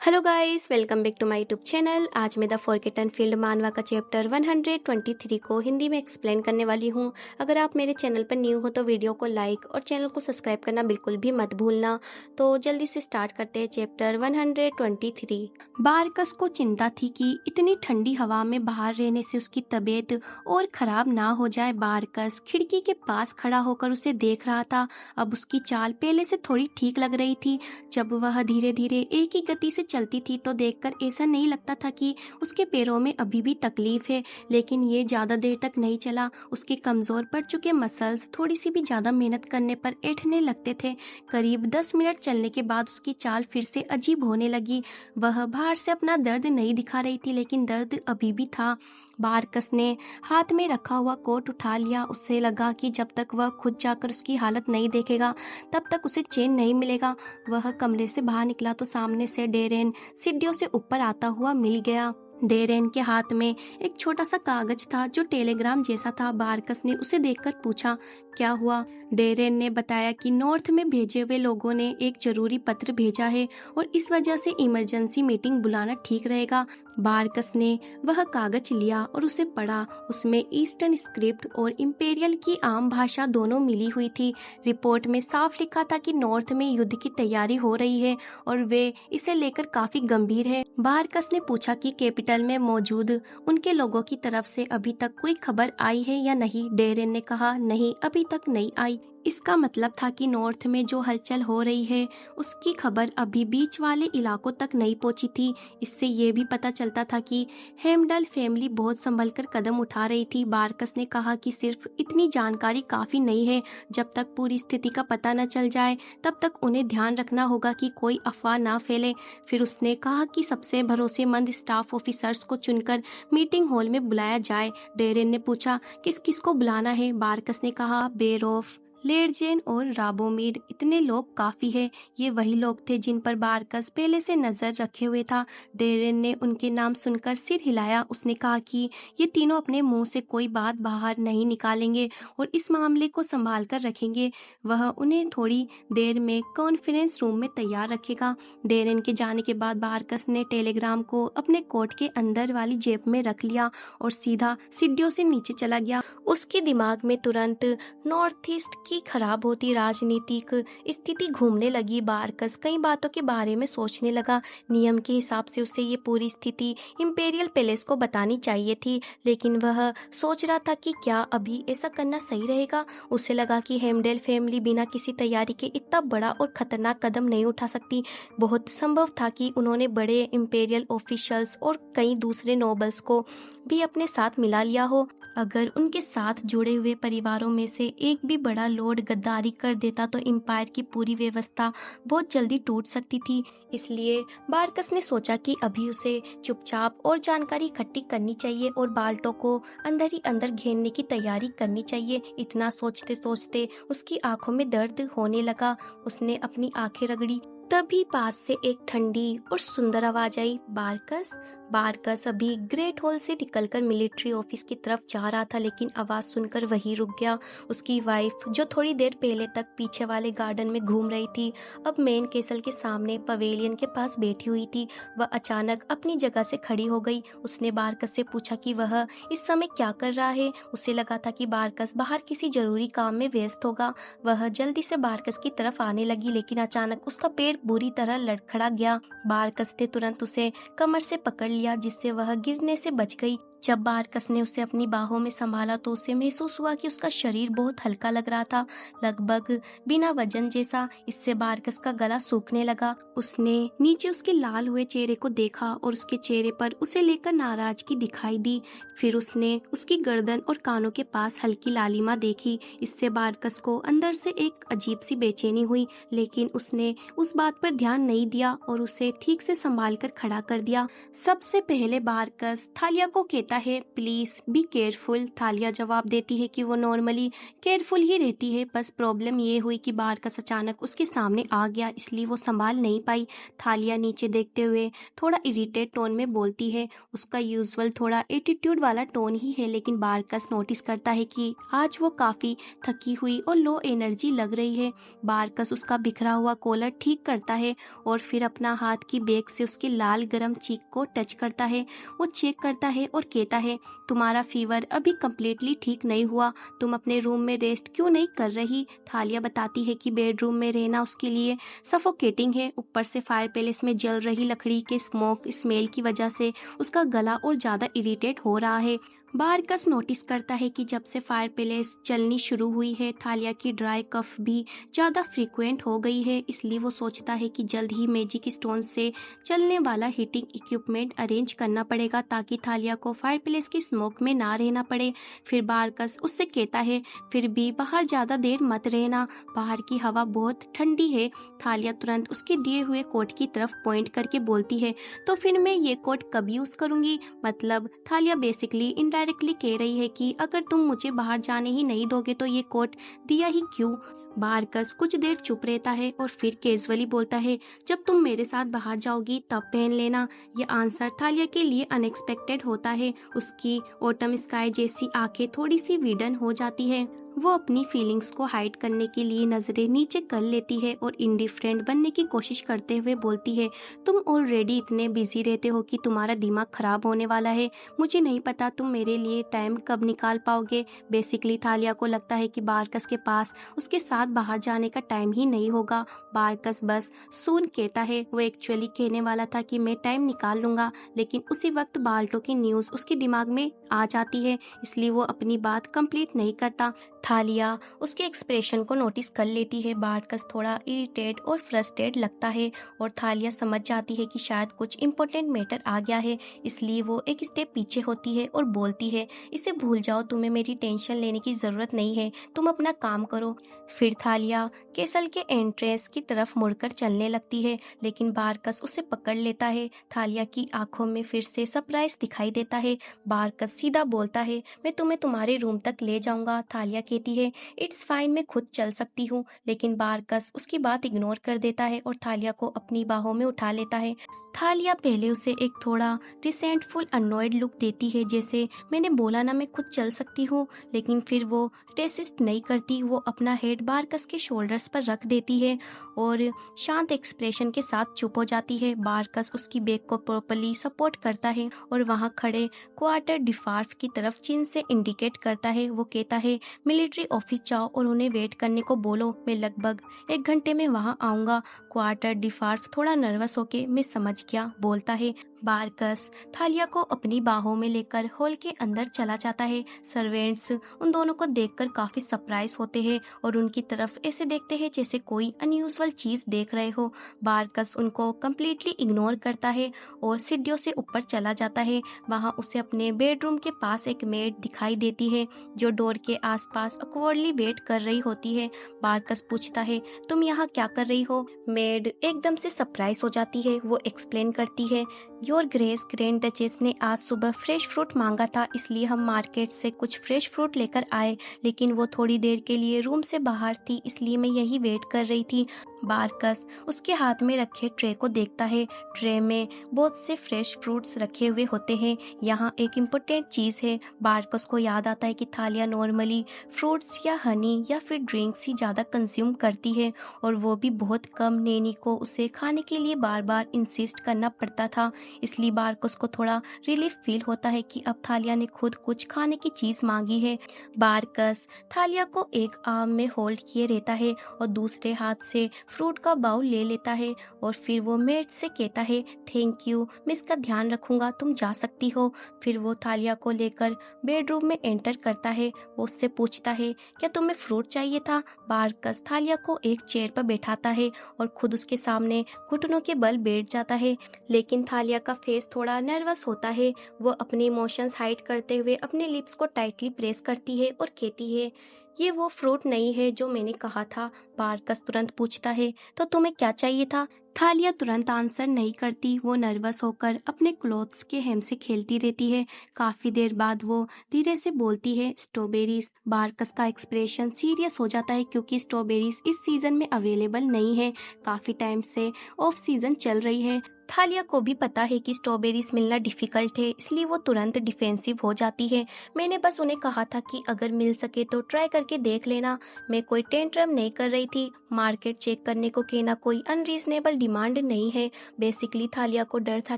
Hello guys, welcome back to my YouTube channel. आज मैं the forgotten field मानवा का चैप्टर 123 को हिंदी में एक्सप्लेन करने वाली हूँ। अगर आप मेरे चैनल पर न्यू हो तो वीडियो को लाइक और चैनल को सब्सक्राइब करना बिल्कुल भी मत भूलना। तो जल्दी से स्टार्ट करते हैं चैप्टर 123। बारकस को चिंता थी कि इतनी ठंडी हवा में बाहर रहने से उसकी तबीयत और खराब ना हो जाए। बारकस खिड़की के पास खड़ा होकर उसे देख रहा था। अब उसकी चाल पहले से थोड़ी ठीक लग रही थी। जब वह धीरे धीरे एक ही गति से चलती थी तो देखकर ऐसा नहीं लगता था कि उसके पैरों में अभी भी तकलीफ है, लेकिन ये ज्यादा देर तक नहीं चला। उसके कमजोर पड़ चुके मसल्स थोड़ी सी भी ज्यादा मेहनत करने पर ऐंठने लगते थे। करीब 10 मिनट चलने के बाद उसकी चाल फिर से अजीब होने लगी। वह बाहर से अपना दर्द नहीं दिखा रही थी, लेकिन दर्द अभी भी था। बारकस ने हाथ में रखा हुआ कोट उठा लिया। उससे लगा कि जब तक वह खुद जाकर उसकी हालत नहीं देखेगा तब तक उसे चैन नहीं मिलेगा। वह कमरे से बाहर निकला तो सामने से डेरेन सीढ़ियों से ऊपर आता हुआ मिल गया। डेरेन के हाथ में एक छोटा सा कागज था जो टेलीग्राम जैसा था। बारकस ने उसे देखकर पूछा, क्या हुआ? डेरेन ने बताया कि नॉर्थ में भेजे हुए लोगों ने एक जरूरी पत्र भेजा है और इस वजह से इमरजेंसी मीटिंग बुलाना ठीक रहेगा। बारकस ने वह कागज लिया और उसे पढ़ा। उसमें ईस्टर्न स्क्रिप्ट और इंपेरियल की आम भाषा दोनों मिली हुई थी। रिपोर्ट में साफ लिखा था कि नॉर्थ में युद्ध की तैयारी हो रही है और वे इसे लेकर काफी गंभीर है। बारकस ने पूछा कि कैपिटल में मौजूद उनके लोगों की तरफ से अभी तक कोई खबर आई है या नहीं। डेरेन ने कहा, नहीं, अभी तक नहीं आई। इसका मतलब था कि नॉर्थ में जो हलचल हो रही है उसकी खबर अभी बीच वाले इलाकों तक नहीं पहुंची थी। इससे ये भी पता चलता था कि हेमडल फैमिली बहुत संभल कर कदम उठा रही थी। बारकस ने कहा कि सिर्फ इतनी जानकारी काफी नहीं है। जब तक पूरी स्थिति का पता न चल जाए तब तक उन्हें ध्यान रखना होगा कि कोई अफवाह ना फैले। फिर उसने कहा कि सबसे भरोसेमंद स्टाफ ऑफिसर्स को चुनकर मीटिंग हॉल में बुलाया जाए। डेरेन ने पूछा, किस किस को बुलाना है? बारकस ने कहा, बेरोफ, लेडजेन और राबोमीर। इतने लोग काफी है। ये वही लोग थे जिन पर बारकस पहले से नजर रखे हुए था। डेरेन ने उनके नाम सुनकर सिर हिलाया। उसने कहा कि ये तीनों अपने मुंह से कोई बात बाहर नहीं निकालेंगे और इस मामले को संभाल कर रखेंगे। वह उन्हें थोड़ी देर में कॉन्फ्रेंस रूम में तैयार रखेगा। डेरेन के जाने के बाद बारकस ने टेलीग्राम को अपने कोट के अंदर वाली जेब में रख लिया और सीधा सीढ़ियों से नीचे चला गया। उसके दिमाग में तुरंत नॉर्थ ईस्ट की खराब होती राजनीतिक स्थिति घूमने लगी। बारकस कई बातों के बारे में सोचने लगा। नियम के हिसाब से उसे ये पूरी स्थिति इंपेरियल पैलेस को बतानी चाहिए थी, लेकिन वह सोच रहा था कि क्या अभी ऐसा करना सही रहेगा। उसे लगा कि हेमडेल फैमिली बिना किसी तैयारी के इतना बड़ा और खतरनाक कदम नहीं उठा सकती। बहुत संभव था कि उन्होंने बड़े इंपेरियल ऑफिशियल्स और कई दूसरे नोबल्स को भी अपने साथ मिला लिया हो। अगर उनके साथ जुड़े हुए परिवारों में से एक भी बड़ा लॉर्ड गद्दारी कर देता तो एम्पायर की पूरी व्यवस्था बहुत जल्दी टूट सकती थी। इसलिए बारकस ने सोचा कि अभी उसे चुपचाप और जानकारी इकट्ठी करनी चाहिए और बाल्टो को अंदर ही अंदर घेरने की तैयारी करनी चाहिए। इतना सोचते सोचते उसकी आंखों में दर्द होने लगा। उसने अपनी आंखें रगड़ी। तभी पास से एक ठंडी और सुंदर आवाज आई, बारकस। बारकस अभी ग्रेट हॉल से निकलकर मिलिट्री ऑफिस की तरफ जा रहा था, लेकिन आवाज सुनकर वही रुक गया। उसकी वाइफ, जो थोड़ी देर पहले तक पीछे वाले गार्डन में घूम रही थी, अब मेन कैसल के सामने पवेलियन के पास बैठी हुई थी। वह अचानक अपनी जगह से खड़ी हो गई। उसने बारकस से पूछा कि वह इस समय क्या कर रहा है। उसे लगा था कि बारकस बाहर किसी जरूरी काम में व्यस्त होगा। वह जल्दी से बारकस की तरफ आने लगी, लेकिन अचानक उसका पैर बुरी तरह लड़खड़ा गया। बारकस ने तुरंत उसे कमर से पकड़ लिया, जिससे वह गिरने से बच गई। जब बारकस ने उसे अपनी बाहों में संभाला तो उसे महसूस हुआ कि उसका शरीर बहुत हल्का लग रहा था, लगभग बिना वजन जैसा। इससे बारकस का गला सूखने लगा। उसने नीचे उसके लाल हुए चेहरे को देखा और उसके चेहरे पर उसे लेकर नाराजगी दिखाई दी। फिर उसने उसकी गर्दन और कानों के पास हल्की लालिमा देखी। इससे बारकस को अंदर से एक अजीब सी बेचैनी हुई, लेकिन उसने उस बात पर ध्यान नहीं दिया और उसे ठीक से संभाल कर खड़ा कर दिया। सबसे पहले बारकस थालिया को कहता कहता है प्लीज़ बी केयरफुल। थालिया जवाब देती है कि वो नॉर्मली केयरफुल ही रहती है, बस प्रॉब्लम ये हुई कि बारकस अचानक उसके सामने आ गया, इसलिए वो संभाल नहीं पाई। थालिया नीचे देखते हुए थोड़ा इरिटेट टोन में बोलती है। उसका यूजुअल थोड़ा एटीट्यूड वाला टोन ही है, लेकिन बारकस नोटिस करता है कि आज वो काफ़ी थकी हुई और लो एनर्जी लग रही है। बारकस उसका बिखरा हुआ कॉलर ठीक करता है और फिर अपना हाथ की बेक से उसकी लाल गरम चीक को टच करता है। वो चेक करता है और कहता है तुम्हारा फीवर अभी कम्प्लीटली ठीक नहीं हुआ, तुम अपने रूम में रेस्ट क्यों नहीं कर रही। थालिया बताती है कि बेडरूम में रहना उसके लिए सफोकेटिंग है, ऊपर से फायर पैलेस में जल रही लकड़ी के स्मोक स्मेल की वजह से उसका गला और ज़्यादा इरिटेट हो रहा है। बारकस नोटिस करता है कि जब से फायर पैलेस चलनी शुरू हुई है, थालिया की ड्राई कफ भी ज़्यादा फ्रीक्वेंट हो गई है, इसलिए वो सोचता है कि जल्द ही मैजिक स्टोन से चलने वाला हीटिंग इक्विपमेंट अरेंज करना पड़ेगा ताकि थालिया को फायर पैलेस की स्मोक में ना रहना पड़े। फिर बारकस उससे कहता है फिर भी बाहर ज़्यादा देर मत रहना, बाहर की हवा बहुत ठंडी है। थालिया तुरंत उसके दिए हुए कोट की तरफ पॉइंट करके बोलती है तो फिर मैं ये कोट कब यूज़ करूँगी। मतलब थालिया बेसिकली इनडायरेक्टली कह रही है कि अगर तुम मुझे बाहर जाने ही नहीं दोगे तो ये कोट दिया ही क्यों। बारकस कुछ देर चुप रहता है और फिर कैजुअली बोलता है जब तुम मेरे साथ बाहर जाओगी तब पहन लेना। ये आंसर थालिया के लिए अनएक्सपेक्टेड होता है। उसकी ऑटम स्काई जैसी आंखें थोड़ी सी विडन हो जाती है। वो अपनी फीलिंग्स को हाइड करने के लिए नज़रें नीचे कर लेती है और इंडिफरेंट बनने की कोशिश करते हुए बोलती है तुम ऑलरेडी इतने बिजी रहते हो कि तुम्हारा दिमाग खराब होने वाला है, मुझे नहीं पता तुम मेरे लिए टाइम कब निकाल पाओगे। बेसिकली थालिया को लगता है कि बारकस के पास उसके साथ बाहर जाने का टाइम ही नहीं होगा। बारकस बस सून कहता है, वो एक्चुअली कहने वाला था कि मैं टाइम निकाल लूँगा, लेकिन उसी वक्त बाल्टो की न्यूज़ उसके दिमाग में आ जाती है, इसलिए वो अपनी बात कंप्लीट नहीं करता। थालिया उसके एक्सप्रेशन को नोटिस कर लेती है। बारकस थोड़ा इरिटेट और फ्रस्ट्रेट लगता है और थालिया समझ जाती है कि शायद कुछ इम्पोर्टेंट मैटर आ गया है, इसलिए वो एक स्टेप पीछे होती है और बोलती है इसे भूल जाओ, तुम्हें मेरी टेंशन लेने की ज़रूरत नहीं है, तुम अपना काम करो। फिर थालिया कैसल के एंट्रेंस की तरफ मुड़कर चलने लगती है, लेकिन बारकस उसे पकड़ लेता है। थालिया की आंखों में फिर से सरप्राइज दिखाई देता है। बारकस सीधा बोलता है मैं तुम्हें तुम्हारे रूम तक ले जाऊंगा। थालिया कहती है इट्स फाइन, मैं खुद चल सकती हूँ, लेकिन बारकस उसकी बात इग्नोर कर देता है और थालिया को अपनी बाहों में उठा लेता है। थालिया पहले उसे एक थोड़ा रिसेंटफुल अननॉयड लुक देती है, जैसे मैंने बोला ना मैं खुद चल सकती हूँ, लेकिन फिर वो रेसिस्ट नहीं करती। वो अपना हेड बारकस के शोल्डर्स पर रख देती है और शांत एक्सप्रेशन के साथ चुप हो जाती है। बारकस उसकी बैक को प्रॉपर्ली सपोर्ट करता है और वहाँ खड़े क्वार्टर डिफार्फ की तरफ चिन्ह से इंडिकेट करता है। वो कहता है मिलिट्री ऑफिस जाओ और उन्हें वेट करने को बोलो, मैं लगभग 1 घंटे में वहाँ आऊँगा। क्वार्टर डिफार्फ थोड़ा नर्वस होके मैं समझ गया बोलता है। बारकस थालिया को अपनी बाहों में लेकर हॉल के अंदर चला जाता है। सर्वेंट्स उन दोनों को देखकर काफी सरप्राइज होते हैं और उनकी तरफ ऐसे देखते हैं जैसे कोई अनयूजुअल चीज देख रहे हो। बारकस उनको कम्प्लीटली इग्नोर करता है और सीढ़ियों से ऊपर चला जाता है। वहाँ उसे अपने बेडरूम के पास एक मेड दिखाई देती है जो डोर के आसपास अक्वर्डली वेट कर रही होती है। बारकस पूछता है तुम यहाँ क्या कर रही हो। मेड एकदम से सरप्राइज हो जाती है। वो एक्सप्लेन करती है योर ग्रेस ग्रैंड डचेस ने आज सुबह फ्रेश फ्रूट मांगा था, इसलिए हम मार्केट से कुछ फ्रेश फ्रूट लेकर आए, लेकिन वो थोड़ी देर के लिए रूम से बाहर थी, इसलिए मैं यही वेट कर रही थी। बारकस उसके हाथ में रखे ट्रे को देखता है। ट्रे में बहुत से फ्रेश फ्रूट्स रखे हुए होते हैं। यहाँ एक इम्पोर्टेंट चीज़ है। बारकस को याद आता है कि थालिया नॉर्मली फ्रूट्स या हनी या फिर ड्रिंक्स ही ज़्यादा कंज्यूम करती है और वो भी बहुत कम। नैनी को उसे खाने के लिए बार बार इंसिस्ट करना पड़ता था, इसलिए बारकस को थोड़ा रिलीफ फील होता है कि अब थालिया ने खुद कुछ खाने की चीज़ मांगी है। बारकस थालिया को एक आर्म में होल्ड किए रहता है और दूसरे हाथ से फ्रूट का बाउल ले लेता है और फिर वो मेड से कहता है थैंक यू, मैं इसका ध्यान रखूंगा, तुम जा सकती हो। फिर वो थालिया को लेकर बेडरूम में एंटर करता है। वो उससे पूछता है क्या तुम्हें फ्रूट चाहिए था। बारकस थालिया को एक चेयर पर बैठाता है और खुद उसके सामने घुटनों के बल बैठ जाता है, लेकिन थालिया का फेस थोड़ा नर्वस होता है। वो अपने इमोशंस हाइड करते हुए अपने लिप्स को टाइटली प्रेस करती है और कहती है ये वो फ्रूट नहीं है जो मैंने कहा था, बारकस तुरंत पूछता है। तो तुम्हें क्या चाहिए था? थालिया तुरंत आंसर नहीं करती, वो नर्वस होकर अपने क्लोथ्स के हेम से खेलती रहती है। काफी देर बाद वो धीरे से बोलती है, स्ट्रॉबेरीज। बारकस का एक्सप्रेशन सीरियस हो जाता है क्योंकि स्ट्रॉबेरीज इस सीजन में अवेलेबल नहीं है। काफी टाइम से ऑफ सीजन चल रही है। थालिया को भी पता है कि स्ट्रॉबेरीज मिलना डिफिकल्ट है, इसलिए वो तुरंत डिफेंसिव हो जाती है। मैंने बस उन्हें कहा था कि अगर मिल सके तो ट्राई करके देख लेना। मैं कोई टेंट्रम नहीं कर रही थी। मार्केट चेक करने को कहना कोई अनरीजनेबल डिमांड नहीं है। बेसिकली थालिया को डर था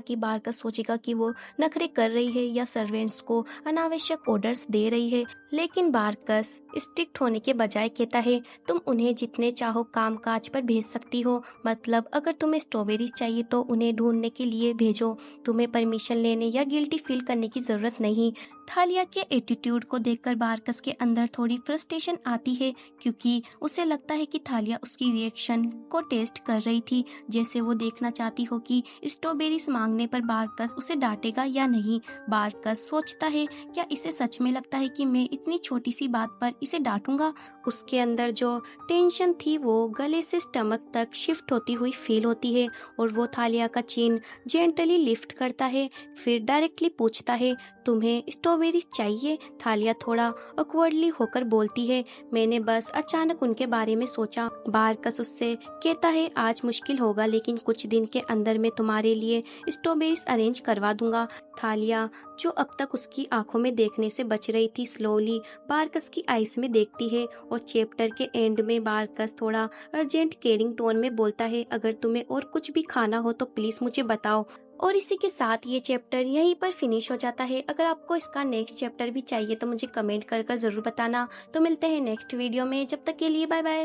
कि बारकस सोचेगा कि वो नखरे कर रही है या सर्वेंट्स को अनावश्यक ऑर्डर्स दे रही है। लेकिन बारकस स्ट्रिक्ट होने के बजाय कहता है, तुम उन्हें जितने चाहो काम काज पर भेज सकती हो। मतलब अगर तुम्हें स्ट्रॉबेरीज चाहिए तो उन्हें ढूंढने के लिए भेजो। तुम्हें परमिशन लेने या गिल्टी फील करने की जरूरत नहीं। थालिया के एटीट्यूड को देखकर बारकस के अंदर थोड़ी फ्रस्ट्रेशन आती है क्योंकि उसे लगता है कि थालिया उसकी रिएक्शन को टेस्ट कर रही थी, जैसे वो देखना चाहती हो कि स्ट्रॉबेरीज मांगने पर बारकस उसे डांटेगा या नहीं। बारकस सोचता है, क्या इसे सच में लगता है कि मैं इतनी छोटी सी बात पर इसे डांटूंगा? उसके अंदर जो टेंशन थी वो गले से स्टमक तक शिफ्ट होती हुई फील होती है और वो थालिया का चीन जेंटली लिफ्ट करता है। फिर डायरेक्टली पूछता है, तुम्हें स्ट्रॉबेरीज चाहिए? थालिया थोड़ा ऑकवर्डली होकर बोलती है, मैंने बस अचानक उनके बारे में सोचा। बारकस उससे कहता है, आज मुश्किल होगा लेकिन कुछ दिन के अंदर मैं तुम्हारे लिए स्ट्रॉबेरीज अरेंज करवा दूंगा। थालिया जो अब तक उसकी आंखों में देखने से बच रही थी, स्लोली बारकस की आईज में देखती है और चैप्टर के एंड में बारकस थोड़ा अर्जेंट केयरिंग टोन में बोलता है, अगर तुम्हें और कुछ भी खाना हो तो प्लीज मुझे बताओ। और इसी के साथ ये चैप्टर यहीं पर फिनिश हो जाता है। अगर आपको इसका नेक्स्ट चैप्टर भी चाहिए तो मुझे कमेंट कर जरूर बताना। तो मिलते हैं नेक्स्ट वीडियो में, जब तक के लिए बाय बाय।